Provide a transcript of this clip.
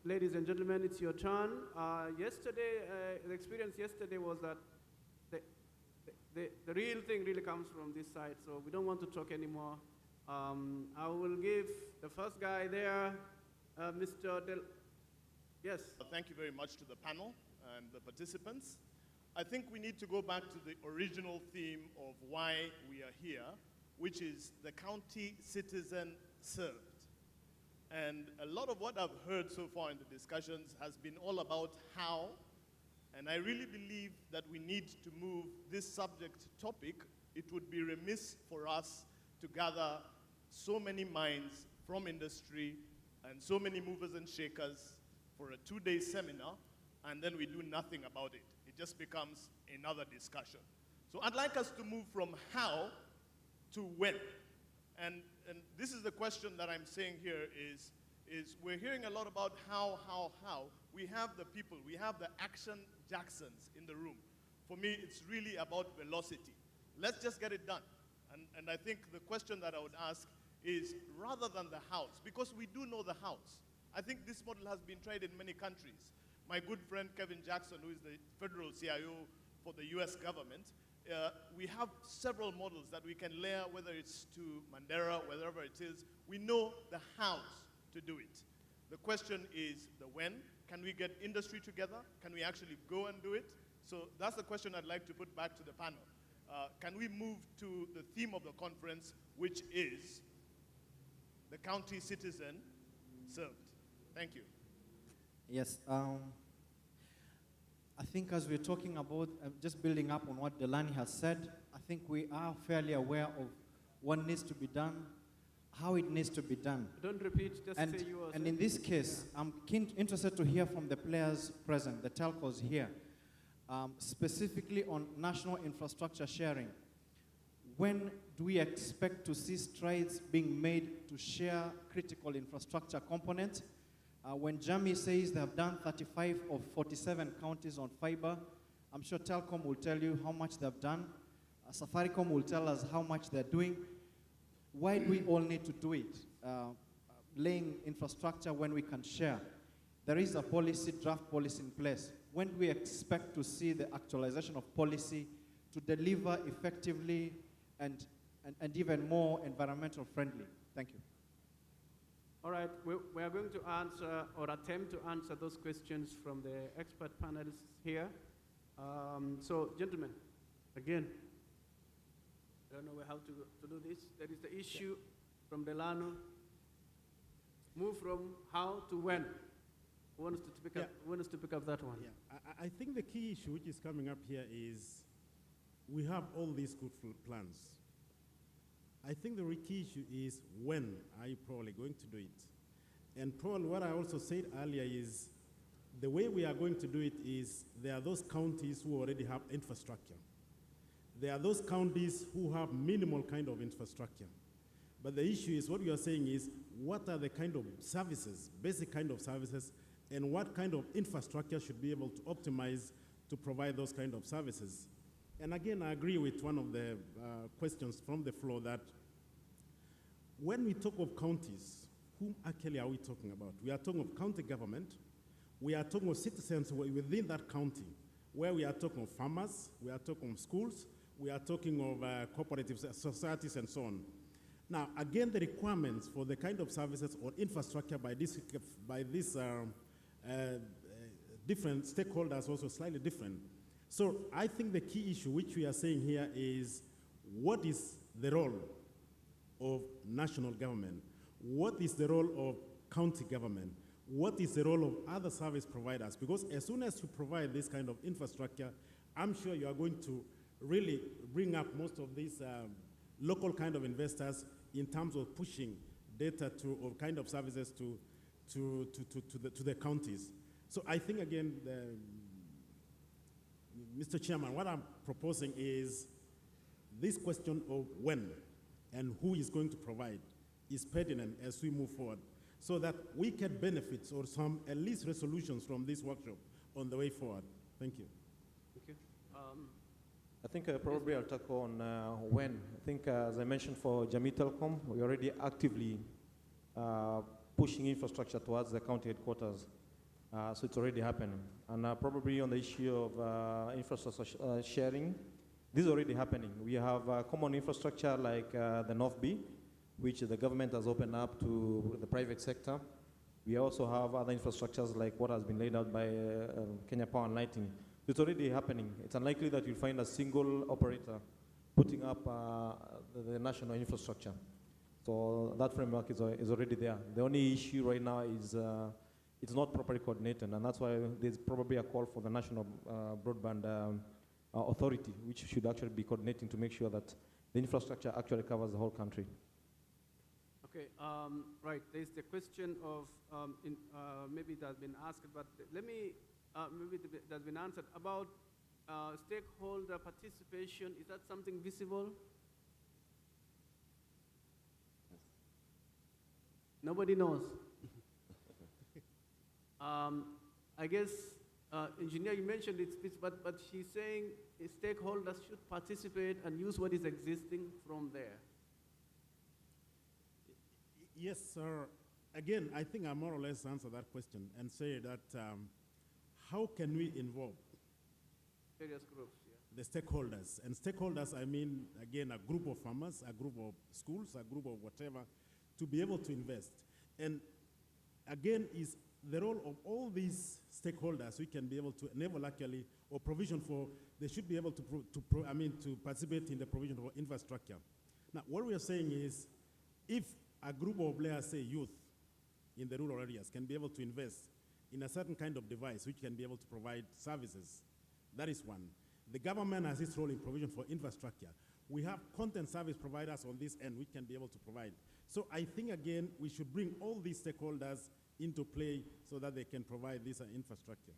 Ladies and gentlemen, it's your turn. The experience yesterday was that the real thing really comes from this side, so we don't want to talk anymore. I will give the first guy there, Mr. Del. Yes. Thank you very much to the panel and the participants. I think we need to go back to the original theme of why we are here, which is the county citizen served. And a lot of what I've heard so far in the discussions has been all about how, and I really believe that we need to move this subject topic. It would be remiss for us to gather so many minds from industry and so many movers and shakers for a 2-day seminar, and then we do nothing about it. It just becomes another discussion. So I'd like us to move from how to when. And this is the question that I'm saying here is we're hearing a lot about how. We have the people, we have the action Jacksons in the room. For me, it's really about velocity. Let's just get it done. And I think the question that I would ask is, rather than the house, because we do know the house, I think this model has been tried in many countries. My good friend Kevin Jackson, who is the federal CIO for the US government, we have several models that we can layer, whether it's to Mandera, wherever it is. We know the how to do it. The question is the when. Can we get industry together? Can we actually go and do it? So that's the question I'd like to put back to the panel. Can we move to the theme of the conference, which is the county citizen served? Thank you. Yes. I think as we're talking about, just building up on what Delani has said, I think we are fairly aware of what needs to be done, how it needs to be done. Don't repeat, just say yours. And in this case, I'm interested to hear from the players present, the telcos here, specifically on national infrastructure sharing. When do we expect to see strides being made to share critical infrastructure components? When Jamie says they have done 35 of 47 counties on fiber, I'm sure Telcom will tell you how much they've done. Safaricom will tell us how much they're doing. Why do we all need to do it? Laying infrastructure when we can share. There is a policy, draft policy in place. When do we expect to see the actualization of policy to deliver effectively and even more environmental friendly? Thank you. All right, we are going to answer or attempt to answer those questions from the expert panelists here. So, gentlemen, again, I don't know how to do this. There is the issue from Delano. Move from how to when. Who wants to pick up that one? Yeah, I think the key issue which is coming up here is we have all these good plans. I think the key issue is when are you probably going to do it? And probably what I also said earlier is the way we are going to do it is there are those counties who already have infrastructure. There are those counties who have minimal kind of infrastructure. But the issue is what you are saying is what are the kind of services, basic kind of services, and what kind of infrastructure should be able to optimize to provide those kind of services. And again, I agree with one of the questions from the floor that when we talk of counties, whom actually are we talking about? We are talking of county government. We are talking of citizens within that county, where we are talking of farmers, we are talking of schools, we are talking of cooperative societies and so on. Now, again, the requirements for the kind of services or infrastructure by these different stakeholders also slightly different. So I think the key issue which we are saying here is what is the role of national government? What is the role of county government? What is the role of other service providers? Because as soon as you provide this kind of infrastructure, I'm sure you are going to really bring up most of these local kind of investors in terms of pushing data or kind of services to the counties. So I think, again, Mr. Chairman, what I'm proposing is this question of when and who is going to provide is pertinent as we move forward so that we get benefits or some at least resolutions from this workshop on the way forward. Thank you. Thank you. I think probably I'll talk on when. I think as I mentioned for Jamii Telecom, we're already actively pushing infrastructure towards the county headquarters. So it's already happening. And probably on the issue of infrastructure sharing, this is already happening. We have common infrastructure like the North B, which the government has opened up to the private sector. We also have other infrastructures like what has been laid out by Kenya Power and Lighting. It's already happening. It's unlikely that you'll find a single operator putting up the national infrastructure. So that framework is already there. The only issue right now is it's not properly coordinated, and that's why there's probably a call for the National Broadband Authority, which should actually be coordinating to make sure that the infrastructure actually covers the whole country. Okay, right, there's the question of, maybe it has been asked, but let me, maybe it has been answered, about stakeholder participation. Is that something visible? Nobody knows. I guess, engineer, you mentioned it's, but she's saying stakeholders should participate and use what is existing from there. Yes, sir. Again, I think I more or less answer that question and say that how can we involve Various groups, yeah. the stakeholders? And stakeholders, I mean, again, a group of farmers, a group of schools, a group of whatever, to be able to invest. And again, is the role of all these stakeholders we can be able to enable actually, or provision for, they should be able to, to participate in the provision of infrastructure. Now, what we are saying is, if a group of, let's say, youth in the rural areas can be able to invest in a certain kind of device which can be able to provide services, that is one. The government has its role in provision for infrastructure. We have content service providers on this end which can be able to provide. So I think, again, we should bring all these stakeholders into play so that they can provide this infrastructure.